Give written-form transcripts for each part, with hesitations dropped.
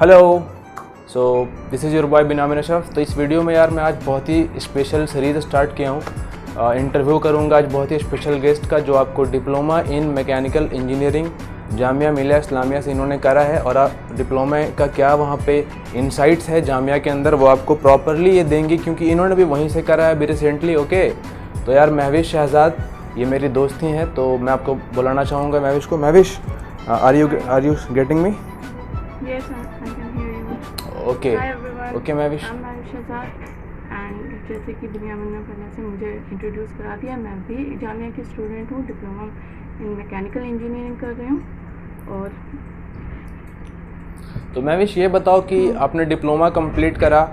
Hello. So this is your boy Binamin Ashraf. तो इस video में यार मैं आज बहुत ही स्पेशल सीरीज़ स्टार्ट किया हूँ। इंटरव्यू करूँगा आज बहुत ही स्पेशल गेस्ट का, जो आपको diploma in mechanical engineering Jamia Millia Islamia से इन्होंने करा है, और डिप्लोमा का क्या वहाँ पे इनसाइट्स है जामिया के अंदर वो आपको प्रॉपरली ये देंगी, क्योंकि इन्होंने भी वहीं से करा है अभी रिसेंटली। ओके, तो यार महविश शहजाद ये मेरी दोस्त ही हैं, तो मैं आपको बुलाना चाहूँगा महविश को। Mahwish, are you getting me? Yes, I can hear you. Okay Hi everyone. Okay Mahwish. I'm Mahwish Shahzad and जैसे कि बिनियामिन ने पहले से मुझे इंट्रोड्यूस करा दिया, मैं भी जामिया की स्टूडेंट हूँ, डिप्लोमा इन मैकेनिकल इंजीनियरिंग कर रही हूँ। और तो महविश ये बताओ कि आपने डिप्लोमा कंप्लीट करा,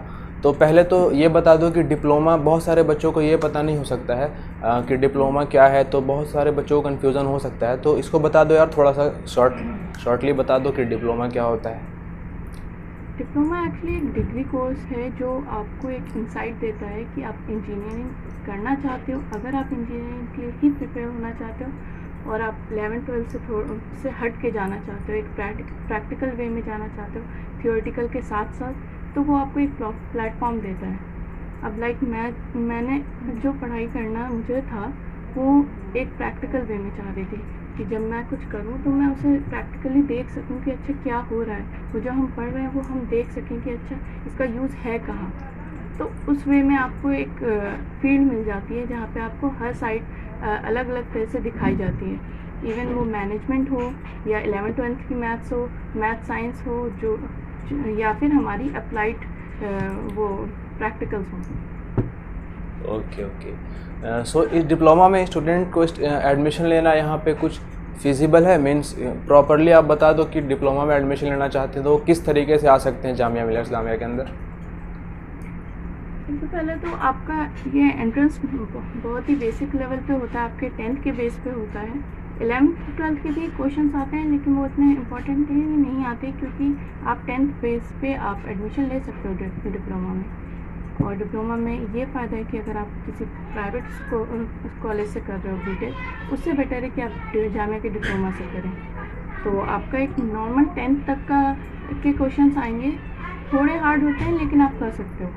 तो पहले तो ये बता दो कि डिप्लोमा, बहुत सारे बच्चों को ये पता नहीं हो सकता है कि डिप्लोमा क्या है, तो बहुत सारे बच्चों को कन्फ्यूज़न हो सकता है, तो इसको बता दो यार, थोड़ा सा शॉर्टली बता दो कि डिप्लोमा क्या होता है। डिप्लोमा एक्चुअली एक डिग्री कोर्स है जो आपको एक इंसाइट देता है कि आप इंजीनियरिंग करना चाहते हो। अगर आप इंजीनियरिंग के लिए ही प्रिपेयर होना चाहते हो और आप 11-12 से हट के जाना चाहते हो, एक प्रैक्टिकल वे में जाना चाहते हो थियोरेटिकल के साथ साथ, तो वो आपको एक प्लेटफॉर्म देता है। अब लाइक मैंने जो पढ़ाई करना मुझे था वो एक प्रैक्टिकल वे में चाह रही थी कि जब मैं कुछ करूं तो मैं उसे प्रैक्टिकली देख सकूं कि अच्छा क्या हो रहा है, वो जो हम पढ़ रहे हैं वो हम देख सकें कि अच्छा इसका यूज़ है कहाँ। तो उस वे में आपको एक फील्ड मिल जाती है जहाँ पे आपको हर साइड अलग अलग तरह से दिखाई जाती है। इवन वो मैनेजमेंट हो या 11th-12th की मैथ्स हो, मैथ साइंस हो, जो या फिर हमारी अप्लाइड वो प्रैक्टिकल्स हों। ओके। सो इस डिप्लोमा में स्टूडेंट को एडमिशन लेना यहाँ पे कुछ फिजिबल है? मीन्स प्रॉपरली आप बता दो कि डिप्लोमा में एडमिशन लेना चाहते हैं तो किस तरीके से आ सकते हैं जामिया मिलिया इस्लामिया के अंदर? सबसे पहले तो आपका ये एंट्रेंस बहुत ही बेसिक लेवल पे होता है, आपके 10th के बेस पे होता है। 11th-12th के भी क्वेश्चंस आते हैं लेकिन वो इतने इम्पोर्टेंट नहीं आते, क्योंकि आप 10th बेस पे आप एडमिशन ले सकते हो डिप्लोमा में। और डिप्लोमा में ये फ़ायदा है कि अगर आप किसी प्राइवेट कॉलेज से कर रहे हो बीटेक, उससे बेटर है कि आप जामिया के डिप्लोमा से करें। तो आपका एक नॉर्मल 10th तक का के क्वेश्चंस आएंगे, थोड़े हार्ड होते हैं लेकिन आप कर सकते हो।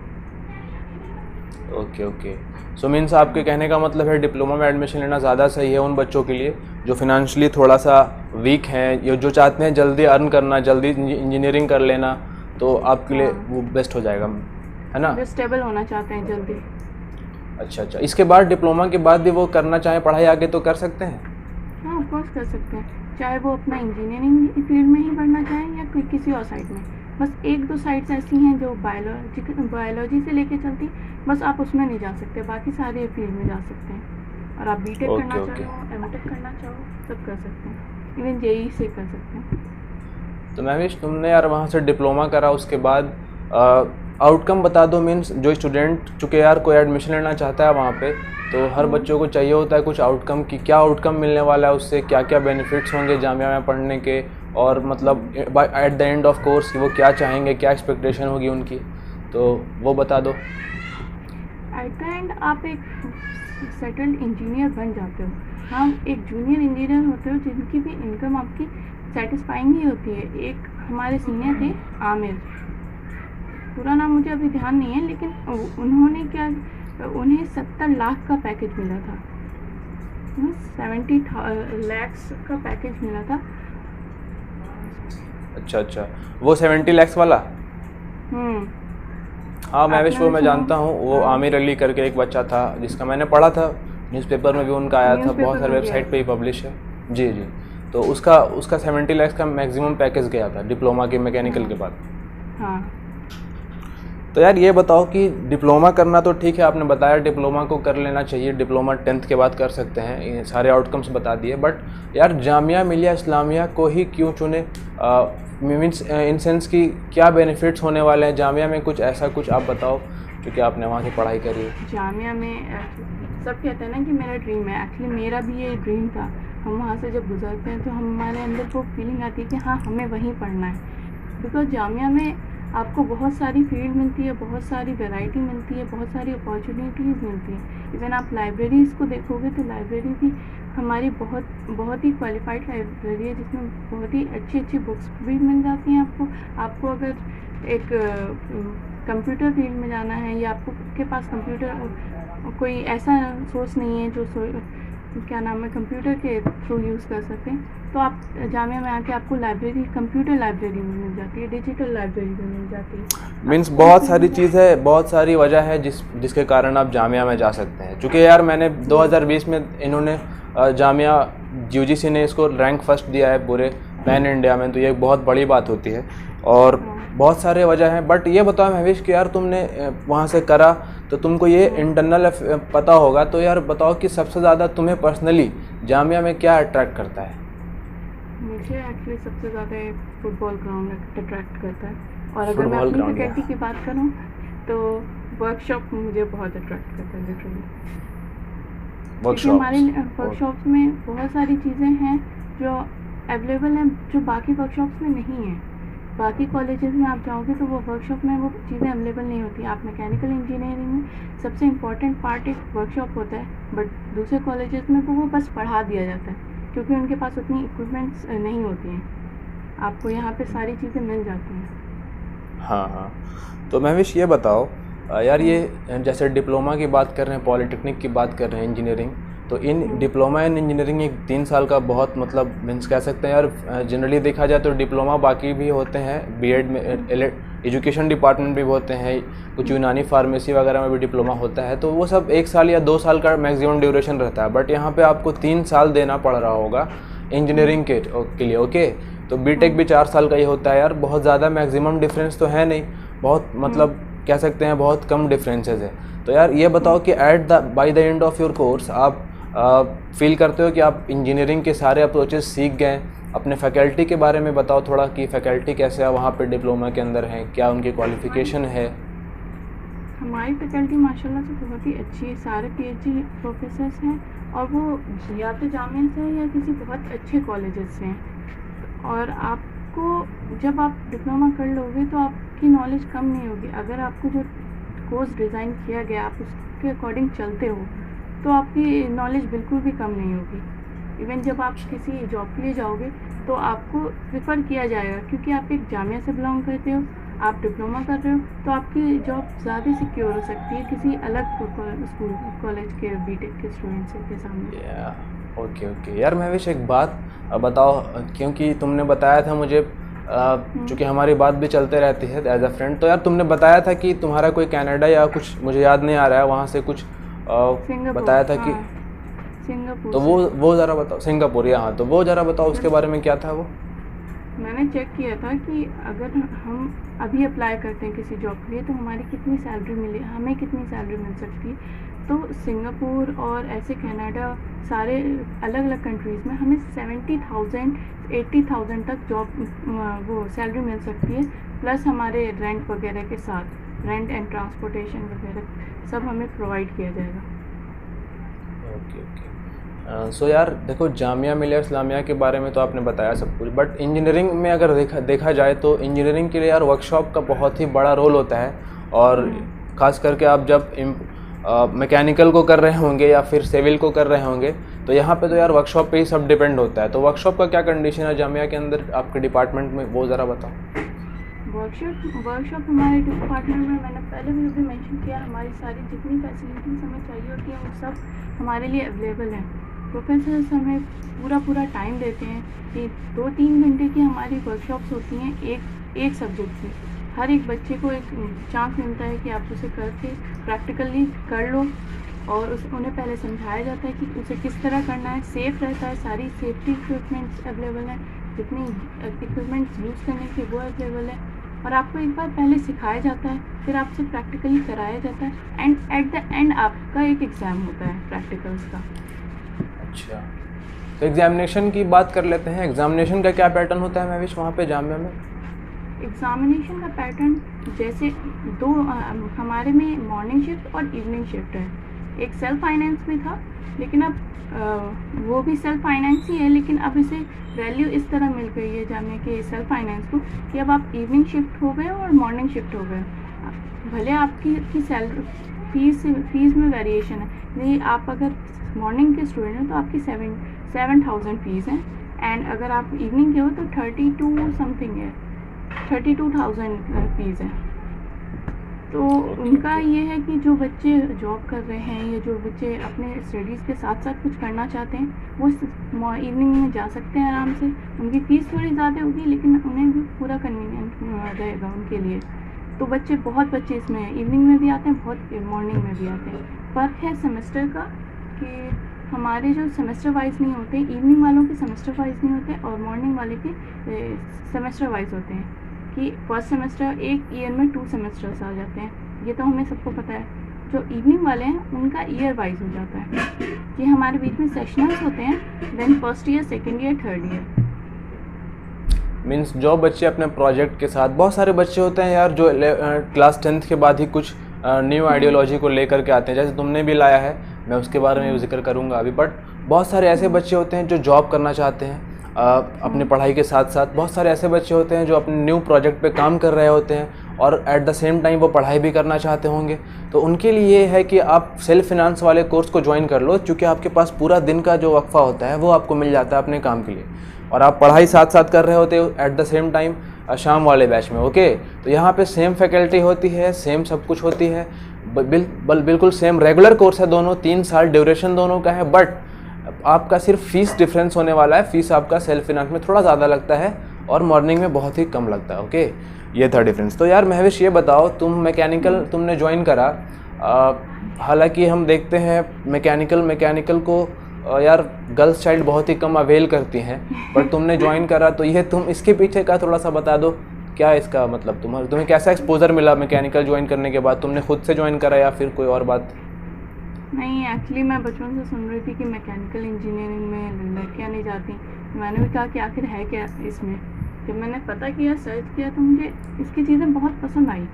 ओके। सो मीन्स आपके कहने का मतलब है डिप्लोमा में एडमिशन लेना ज़्यादा सही है उन बच्चों के लिए जो फिनेंशियली थोड़ा सा वीक हैं, या जो चाहते हैं जल्दी अर्न करना, जल्दी इंजीनियरिंग कर लेना, तो आपके लिए वो बेस्ट हो जाएगा, है ना? जो स्टेबल होना चाहते हैं जल्दी। अच्छा। इसके बाद डिप्लोमा के बाद भी वो करना चाहें पढ़ाई आगे तो कर सकते हैं? हाँ, ऑफ कोर्स कर सकते हैं, चाहे वो अपना इंजीनियरिंग फील्ड में ही पढ़ना चाहें या कोई किसी और साइड में। बस 1-2 साइड्स ऐसी हैं जो बायोलॉजी से लेके चलती, बस आप उसमें नहीं जा सकते, बाकी सारे फील्ड में जा सकते हैं। और आप बीटेक करना चाहो, एमटेक करना चाहो, सब कर सकते हैं, इवन जेई से कर सकते हैं। तो महविश, तुमने यार वहाँ से डिप्लोमा करा, उसके बाद आउटकम बता दो। मीन्स जो स्टूडेंट, चूँकि यार कोई एडमिशन लेना चाहता है वहाँ पे, तो हर बच्चों को चाहिए होता है कुछ आउटकम की, क्या आउटकम मिलने वाला है उससे, क्या क्या बेनिफिट्स होंगे जामिया में पढ़ने के, और मतलब at the end of course वो क्या चाहेंगे, क्या एक्सपेक्टेशन होगी उनकी, तो वो बता दो। एट द एंड आप एक सेटल्ड इंजीनियर बन जाते हो। हम एक जूनियर इंजीनियर होते हो जिनकी भी इनकम आपकी सेटिस्फाइंग ही होती है। एक हमारे सीनियर थे आमिर, पूरा नाम मुझे अभी ध्यान नहीं है, लेकिन उन्होंने क्या, उन्हें 70 लाख का पैकेज मिला था, 70 lakhs का पैकेज मिला था। अच्छा, वो 70 lakhs वाला? हाँ महविश, वो मैं जानता हूँ। वो आमिर अली करके एक बच्चा था जिसका मैंने पढ़ा था, न्यूज़पेपर में भी उनका आया था, बहुत सारे वेबसाइट पे ही पब्लिश है। जी। तो उसका 70 lakhs का मैक्सिमम पैकेज गया था डिप्लोमा के मैकेनिकल के बाद। हाँ। तो यार ये बताओ कि डिप्लोमा करना तो ठीक है, आपने बताया डिप्लोमा को कर लेना चाहिए, डिप्लोमा 10th के बाद कर सकते हैं, ये सारे आउटकम्स बता दिए, बट यार जामिया मिलिया इस्लामिया को ही क्यों चुने? मीन्स इन सेंस की क्या बेनिफिट्स होने वाले हैं जामिया में, कुछ ऐसा कुछ आप बताओ क्योंकि आपने वहाँ से पढ़ाई करी है। जामिया में सब कहते हैं ना कि मेरा ड्रीम है, एक्चुअली मेरा भी ये ड्रीम था। हम वहाँ से जब गुजरते हैं तो हमारे अंदर वो फीलिंग आती है कि हाँ हमें वहीं पढ़ना है, बिकॉज जामिया में आपको बहुत सारी फील्ड मिलती है, बहुत सारी वैरायटी मिलती है, बहुत सारी अपॉर्चुनिटीज़ मिलती हैं। इवन आप लाइब्रेरीज़ को देखोगे तो लाइब्रेरी भी हमारी बहुत ही क्वालिफाइड लाइब्रेरी है जिसमें बहुत ही अच्छी बुक्स भी मिल जाती हैं आपको। आप आपको अगर एक कंप्यूटर फील्ड में जाना है या आपके पास कंप्यूटर कोई ऐसा सोर्स नहीं है जो क्या नाम है कंप्यूटर के थ्रू यूज़ कर सकें, तो आप जामिया में आके आपको लाइब्रेरी, कंप्यूटर लाइब्रेरी में मिल जाती है, डिजिटल लाइब्रेरी में मिल जाती है। मीन्स बहुत सारी चीज़ें, बहुत सारी वजह है जिसके कारण आप जामिया में जा सकते हैं। चूँकि यार मैंने 2020 में इन्होंने जामिया यूजीसी ने इसको रैंक फर्स्ट दिया है पूरे पैन इंडिया में, तो ये बहुत बड़ी बात होती है और बहुत सारे वजह हैं। बट ये बताओ महविश कि यार तुमने वहाँ से करा तो तुमको ये इंटरनल पता होगा, तो यार बताओ कि सबसे ज़्यादा तुम्हें पर्सनली जामिया में क्या अट्रैक्ट करता है? मुझे एक्चुअली सबसे ज़्यादा फुटबॉल ग्राउंड अट्रैक्ट करता है, और अगर मैं अपनी फैकल्टी की बात करूँ तो वर्कशॉप मुझे बहुत अट्रैक्ट करता है लिटरली। क्योंकि हमारे वर्कशॉप्स में बहुत सारी चीज़ें हैं जो अवेलेबल हैं जो बाकी वर्कशॉप्स में नहीं है। बाकी कॉलेजेस में आप जाओगे तो वो वर्कशॉप में वो चीज़ें अवेलेबल नहीं होती। आप मैकेनिकल इंजीनियरिंग में सबसे इम्पॉर्टेंट पार्ट एक वर्कशॉप होता है, बट दूसरे कॉलेजेस में वो बस पढ़ा दिया जाता है क्योंकि उनके पास उतनी इक्विपमेंट्स नहीं होती हैं। आपको यहाँ पे सारी चीज़ें मिल जाती हैं। हाँ हाँ, तो महविश ये बताओ यार, ये जैसे डिप्लोमा की बात कर रहे हैं, पॉलिटेक्निक की बात कर रहे हैं, इंजीनियरिंग, तो इन डिप्लोमा इन इंजीनियरिंग एक 3 साल का बहुत मतलब मीन्स कह सकते हैं यार, जनरली देखा जाए तो डिप्लोमा बाकी भी होते हैं, बीएड में एजुकेशन डिपार्टमेंट भी होते हैं, कुछ यूनानी फार्मेसी वगैरह में भी डिप्लोमा होता है, तो वो सब 1 साल या 2 साल का मैक्सिमम ड्यूरेशन रहता है। बट यहाँ पे आपको 3 साल देना पड़ रहा होगा इंजीनियरिंग के लिए। ओके, तो बीटेक भी 4 साल का ही होता है यार, बहुत ज़्यादा मैक्सिमम डिफरेंस तो है नहीं, बहुत मतलब कह सकते हैं बहुत कम डिफरेंसेस है। तो यार ये बताओ कि by the end of your course आप फील करते हो कि आप इंजीनियरिंग के सारे अप्रोचेस सीख गए? अपने फैकल्टी के बारे में बताओ थोड़ा कि फैकल्टी कैसे है वहाँ पे डिप्लोमा के अंदर है, क्या उनकी क्वालिफ़िकेशन है? हमारी फैकल्टी माशाल्लाह से बहुत ही अच्छी है, सारे पीएचडी प्रोफेसर्स हैं और वो या तो जामिया से हैं या किसी बहुत अच्छे कॉलेजेस से हैं। और आपको जब आप डिप्लोमा कर लोगे तो आपकी नॉलेज कम नहीं होगी। अगर आपको जो कोर्स डिज़ाइन किया गया आप उसके अकॉर्डिंग चलते हो तो आपकी नॉलेज बिल्कुल भी कम नहीं होगी। इवन जब आप किसी जॉब के लिए जाओगे तो आपको प्रेफर किया जाएगा क्योंकि आप एक जामिया से बिलोंग करते हो, आप डिप्लोमा कर रहे हो, तो आपकी जॉब ज़्यादा सिक्योर हो सकती है किसी अलग स्कूल कॉलेज के बीटेक के स्टूडेंट्स के सामने। ओके यार महविश, एक बात बताओ, क्योंकि तुमने बताया था मुझे, चूँकि हमारी बात भी चलते रहती है एज अ फ्रेंड, तो यार तुमने बताया था कि तुम्हारा कोई कनाडा या कुछ मुझे याद नहीं आ रहा है वहाँ से कुछ बताया था कि सिंगापुर, तो वो ज़रा बताओ। सिंगापुर, यहाँ तो वो ज़रा बताओ उसके बारे में क्या था वो? मैंने चेक किया था कि अगर हम अभी अप्लाई करते हैं किसी जॉब के लिए तो हमारी कितनी सैलरी मिले, हमें कितनी सैलरी मिल सकती है। तो सिंगापुर और ऐसे कनाडा सारे अलग अलग कंट्रीज़ में हमें 70,000 80,000 तक जॉब वो सैलरी मिल सकती है, प्लस हमारे रेंट वगैरह के साथ, रेंट एंड ट्रांसपोर्टेशन वगैरह सब हमें प्रोवाइड किया जाएगा। ओके। सो यार देखो, जामिया मिलिया इस्लामिया के बारे में तो आपने बताया सब कुछ, बट इंजीनियरिंग में अगर देखा जाए तो इंजीनियरिंग के लिए यार वर्कशॉप का बहुत ही बड़ा रोल होता है। और ख़ास करके आप जब मैकेनिकल को कर रहे होंगे या फिर सिविल को कर रहे होंगे तो यहाँ पे तो यार वर्कशॉप पे ही सब डिपेंड होता है। तो वर्कशॉप का क्या कंडीशन है जामिया के अंदर आपके डिपार्टमेंट में, वो ज़रा बताओ। वर्कशॉप हमारे डिपार्टमेंट में मैंने पहले भी अभी मेंशन किया, हमारी सारी जितनी फैसिलिटीज़ हमें चाहिए होती हैं वो सब हमारे लिए अवेलेबल हैं। प्रोफेसर्स हमें पूरा टाइम देते हैं कि 2-3 घंटे की हमारी वर्कशॉप्स होती हैं एक सब्जेक्ट की। हर एक बच्चे को एक चांस मिलता है कि आप उसे करके प्रैक्टिकली कर लो और उन्हें पहले समझाया जाता है कि उसे किस तरह करना है। सेफ़ रहता है, सारी सेफ्टी इक्विपमेंट्स अवेलेबल हैं, जितनी इक्विपमेंट्स यूज़ करने की वो अवेलेबल है और आपको एक बार पहले सिखाया जाता है, फिर आपसे प्रैक्टिकली कराया जाता है एंड एट द एंड आपका एक एग्ज़ाम होता है प्रैक्टिकल्स का। अच्छा, तो एग्जामिनेशन की बात कर लेते हैं। एग्जामिनेशन का क्या पैटर्न होता है महविश वहाँ पे जामिया में? एग्ज़ामिनेशन का पैटर्न जैसे हमारे में मॉर्निंग शिफ्ट और इवनिंग शिफ्ट है। एक सेल्फ फाइनेंस भी था, लेकिन अब वो भी सेल्फ फाइनेंस ही है, लेकिन अब इसे वैल्यू इस तरह मिल गई है जामिया के सेल्फ फाइनेंस को कि अब आप इवनिंग शिफ्ट हो गए और मॉर्निंग शिफ्ट हो गए। भले आपकी सैलरी फीस में वेरिएशन है, नहीं आप अगर मॉर्निंग के स्टूडेंट हैं तो आपकी 7,000 फीस है एंड अगर आप इवनिंग के हो तो 32 समथिंग है। 32,000 फीस है। तो उनका ये है कि जो बच्चे जॉब कर रहे हैं या जो बच्चे अपने स्टडीज़ के साथ साथ कुछ करना चाहते हैं वो इवनिंग में जा सकते हैं आराम से। उनकी फ़ीस थोड़ी ज़्यादा होगी लेकिन उन्हें भी पूरा कन्वीनियंट रहेगा उनके लिए। तो बहुत बच्चे इसमें इवनिंग में भी आते हैं, बहुत मॉर्निंग में भी आते हैं। फ़र्क है सेमेस्टर का कि हमारे जो सेमेस्टर वाइज नहीं होते, इवनिंग वालों के सेमेस्टर वाइज नहीं होते और मॉर्निंग वाले के सेमेस्टर वाइज होते हैं कि फर्स्ट सेमेस्टर एक ईयर में 2 सेमेस्टर्स आ जाते हैं। ये तो हमें सबको पता है। जो इवनिंग वाले हैं उनका ईयर वाइज हो जाता है कि हमारे बीच में सेशनल्स होते हैं, then first year, second year, third year. Means जो बच्चे अपने प्रोजेक्ट के साथ, बहुत सारे बच्चे होते हैं यार जो क्लास 10th के बाद ही कुछ न्यू आइडियोलॉजी को लेकर के आते हैं, जैसे तुमने भी लाया है, मैं उसके बारे में भी जिक्र करूँगा अभी। बट बहुत सारे ऐसे बच्चे होते हैं जो जॉब करना चाहते हैं अपनी पढ़ाई के साथ साथ। बहुत सारे ऐसे बच्चे होते हैं जो अपने न्यू प्रोजेक्ट पे काम कर रहे होते हैं और एट द सेम टाइम वो पढ़ाई भी करना चाहते होंगे। तो उनके लिए ये है कि आप सेल्फ फिनांस वाले कोर्स को ज्वाइन कर लो, क्योंकि आपके पास पूरा दिन का जो वक्फा होता है वो आपको मिल जाता है अपने काम के लिए, और आप पढ़ाई साथ साथ कर रहे होते हो एट द सेम टाइम शाम वाले बैच में। ओके, तो यहाँ पे सेम फैकल्टी होती है, सेम सब कुछ होती है, बिल्कुल सेम रेगुलर कोर्स है दोनों, 3 साल ड्यूरेशन दोनों का है। बट आपका सिर्फ फीस डिफरेंस होने वाला है। फीस आपका सेल्फ फिनांस में थोड़ा ज़्यादा लगता है और मॉर्निंग में बहुत ही कम लगता है। ओके, ये था डिफरेंस। तो यार महविश, ये बताओ, तुम मैकेनिकल तुमने ज्वाइन करा, हालांकि हम देखते हैं मैकेनिकल को यार गर्ल्स चाइल्ड बहुत ही कम अवेल करती हैं, पर तुमने ज्वाइन करा, तो ये तुम इसके पीछे का थोड़ा सा बता दो, क्या इसका मतलब तुम्हें कैसा एक्सपोजर मिला मैकेनिकल ज्वाइन करने के बाद? तुमने खुद से ज्वाइन करा या फिर कोई और बात? नहीं, एक्चुअली मैं बचपन से सुन रही थी कि मैकेनिकल इंजीनियरिंग में लड़कियां नहीं जाती। मैंने भी कहा कि आखिर है क्या इसमें। जब मैंने पता किया, सर्च किया, तो मुझे इसकी चीज़ें बहुत पसंद आई।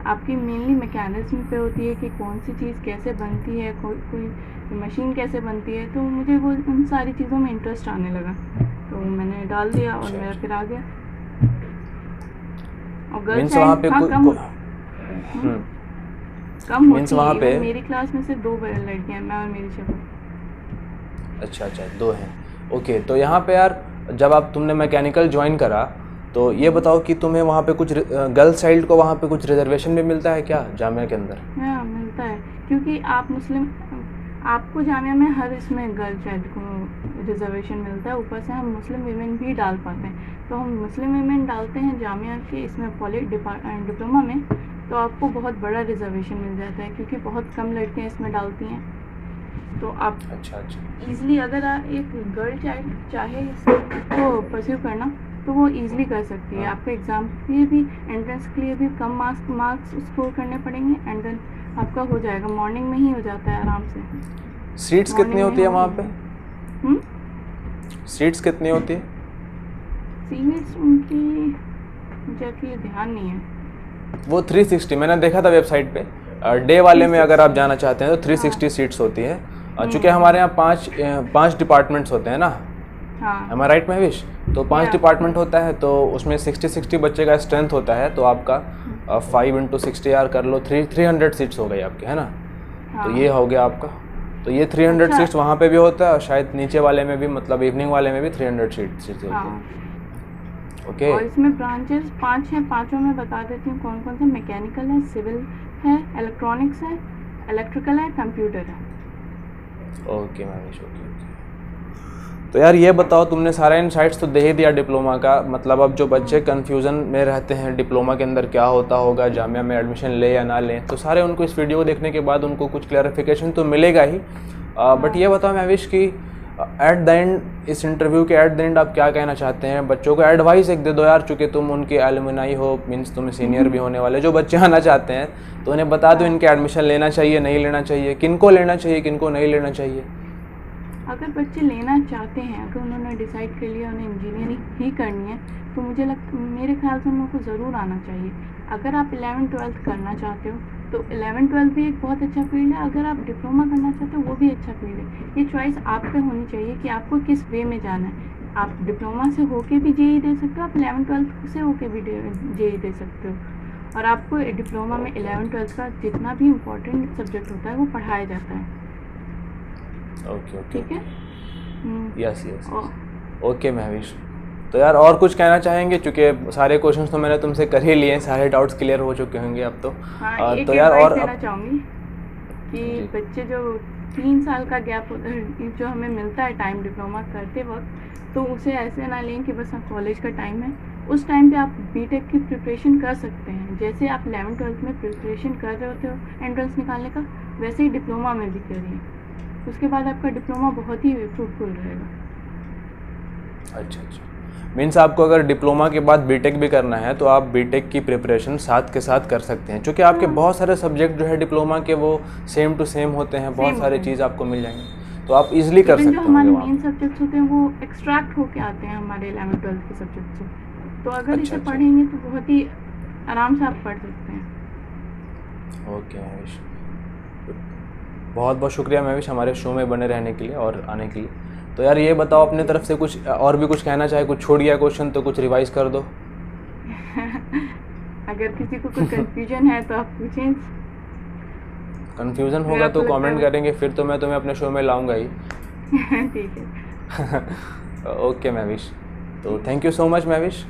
आपकी मेनली मैकेनिज्म पे होती है कि कौन सी चीज़ कैसे बनती है, कोई मशीन कैसे बनती है। तो मुझे वो उन सारी चीज़ों में इंटरेस्ट आने लगा, तो मैंने डाल दिया और मेरा फिर आ गया। और गर्ल्स कम होती है। मेरी क्लास में से 2 लड़कियां, मैं और मेरी शक्ल। अच्छा, 2 हैं। ओके, तो यहाँ पे यार जब तुमने मैकेनिकल ज्वाइन करा, तो ये बताओ कि तुम्हें वहाँ पे कुछ गर्ल्स चाइल्ड को वहाँ पे कुछ रिजर्वेशन भी मिलता है क्या जामिया के अंदर? हाँ, मिलता है, क्योंकि आपको जामिया में हर इसमें गर्ल चाइल्ड को रिजर्वेशन मिलता है। ऊपर से हम मुस्लिम वीमेन भी डाल पाते हैं, तो हम मुस्लिम वीमेन डालते हैं जामिया के इसमें डिप्लोमा में, तो आपको बहुत बड़ा रिजर्वेशन मिल जाता है, क्योंकि बहुत कम लड़कियां इसमें डालती हैं। तो आप ईज़िली, अगर एक गर्ल चाइल्ड चाहे इसको परस्यू करना, तो वो ईज़िली कर सकती है। आपको एग्ज़ाम के लिए भी, एंट्रेंस के लिए भी कम मार्क्स स्कोर करने पड़ेंगे, एंड देन आपका हो जाएगा। मॉर्निंग में ही हो जाता है आराम से। सीट्स कितनी होती है वहाँ पे? सीट्स कितनी होती है? सीट्स उनकी मुझे ध्यान नहीं है। वो 360 मैंने देखा था वेबसाइट पे। डे वाले में अगर आप जाना चाहते हैं तो 360 सीट्स होती है। चूँकि हमारे यहाँ 5 डिपार्टमेंट्स होते हैं ना, am I right महविश? तो 5 डिपार्टमेंट होता है, तो उसमें 60 बच्चे का स्ट्रेंथ होता है, तो आपका 5 × 60 यार कर लो, 300 सीट्स हो गई आपकी, है ना? तो ये हो गया आपका। तो ये 300 सीट्स वहाँ पे भी होता है, और शायद नीचे वाले में भी, मतलब इवनिंग वाले में भी 300 सीट्स होती है। ओके, और इसमें ब्रांचेस 5 हैं, 5 में बता देती हूँ कौन कौन से। मैकेनिकल है, सिविल है, इलेक्ट्रॉनिक्स है, इलेक्ट्रिकल है, कंप्यूटर है। Okay Mahwish, okay. तो यार ये बताओ, तुमने सारा इनसाइट्स तो दे ही दिया डिप्लोमा का, मतलब अब जो बच्चे कन्फ्यूज़न में रहते हैं डिप्लोमा के अंदर क्या होता होगा, जामिया में एडमिशन ले या ना लें, तो सारे उनको इस वीडियो को देखने के बाद उनको कुछ क्लैरिफिकेशन तो मिलेगा ही। बट ये बताओ महविश कि एट द एंड, इस इंटरव्यू के एट द एंड आप क्या कहना चाहते हैं? बच्चों को एडवाइस एक दे दो यार, चूँकि तुम उनके एलुमनाई हो, मीन्स तुम सीनियर भी होने वाले। जो बच्चे आना चाहते हैं तो उन्हें बता दो इनके एडमिशन लेना चाहिए, नहीं लेना चाहिए, किनको लेना चाहिए, किनको नहीं लेना चाहिए। अगर बच्चे लेना चाहते हैं, अगर उन्होंने डिसाइड कर लिया उन्हें इंजीनियरिंग ही करनी है, तो मेरे ख्याल से उन लोगों को ज़रूर आना चाहिए। अगर आप 11th-12th करना चाहते हो तो 11th-12th भी एक बहुत अच्छा फील्ड है। अगर आप डिप्लोमा करना चाहते हो वो भी अच्छा फील्ड है। ये चॉइस आप पे होनी चाहिए कि आपको किस वे में जाना है। आप डिप्लोमा से होके भी जेईई दे सकते हो, आप 11th-12th से होके भी जेईई दे सकते हो। और आपको डिप्लोमा में 11th-12th का जितना भी इम्पोर्टेंट सब्जेक्ट होता है वो पढ़ाया जाता है। ओके, ठीक है। Yes, okay Mahwish. तो यार और कुछ कहना चाहेंगे, क्योंकि सारे क्वेश्चंस तो मैंने तुमसे कर ही लिए हैं, सारे डाउट्स क्लियर हो चुके होंगे अब तो। हाँ, एक तो यार एडवाइस और देना चाहूँगी कि जी। बच्चे जो 3 साल का गैप होता है जो हमें मिलता है टाइम डिप्लोमा करते वक्त, तो उसे ऐसे ना लें कि बस हाँ कॉलेज का टाइम है। उस टाइम पे आप बीटेक की प्रिपरेशन कर सकते हैं। जैसे आप 11th-12th में प्रिपरेशन कर रहे होते हो एंट्रेंस निकालने का, वैसे ही डिप्लोमा में भी करिए। उसके बाद आपका डिप्लोमा बहुत ही फ्रूटफुल रहेगा। अच्छा अच्छा, मीन्स आपको अगर डिप्लोमा के बाद बीटेक भी करना है तो आप बीटेक की प्रिपरेशन साथ के साथ कर सकते हैं, क्योंकि आपके हाँ, बहुत सारे सब्जेक्ट जो है डिप्लोमा के वो सेम टू सेम होते हैं, बहुत सेम सारी होते चीज़ हैं। आपको मिल जाएंगी, तो आप इजीली कर इवन जो सकते हमारे होंगे वहाँ मेन पे। सब्जेक्ट्स होते हैं वो एक्सट्रैक्ट होके आते हैं हमारे 11th-12th के सब्जेक्ट से। तो अगर अच्छा इसे अच्छा, पढ़ेंगे तो बहुत ही आराम से आप पढ़ सकते हैं। ओके महेश, बहुत बहुत शुक्रिया महेश हमारे शो में बने रहने के लिए और आने के लिए। तो यार ये बताओ अपने थैंक तरफ से कुछ और भी कुछ कहना चाहे, कुछ छूट गया क्वेश्चन तो कुछ रिवाइज कर दो। यू। अगर किसी को कोई कंफ्यूजन है तो आप पूछें। कन्फ्यूज़न अगर होगा आपको तो लगता कमेंट है करेंगे, फिर तो मैं तुम्हें अपने शो में लाऊंगा ही। ठीक है। ओके महविश, तो thank you so much Mahwish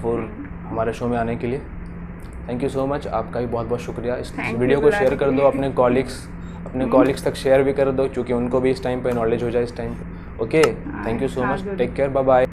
for हमारे शो में आने के लिए। थैंक यू सो मच, आपका भी बहुत बहुत शुक्रिया। इस थैंक यू वीडियो को बुलाने शेयर के कर दो लिए। अपने कॉलिग्स तक शेयर भी कर दो, क्योंकि उनको भी इस टाइम पे नॉलेज हो जाए इस टाइम पे। ओके, हाँ थैंक यू सो हाँ मच, जरूर। Take care, bye bye.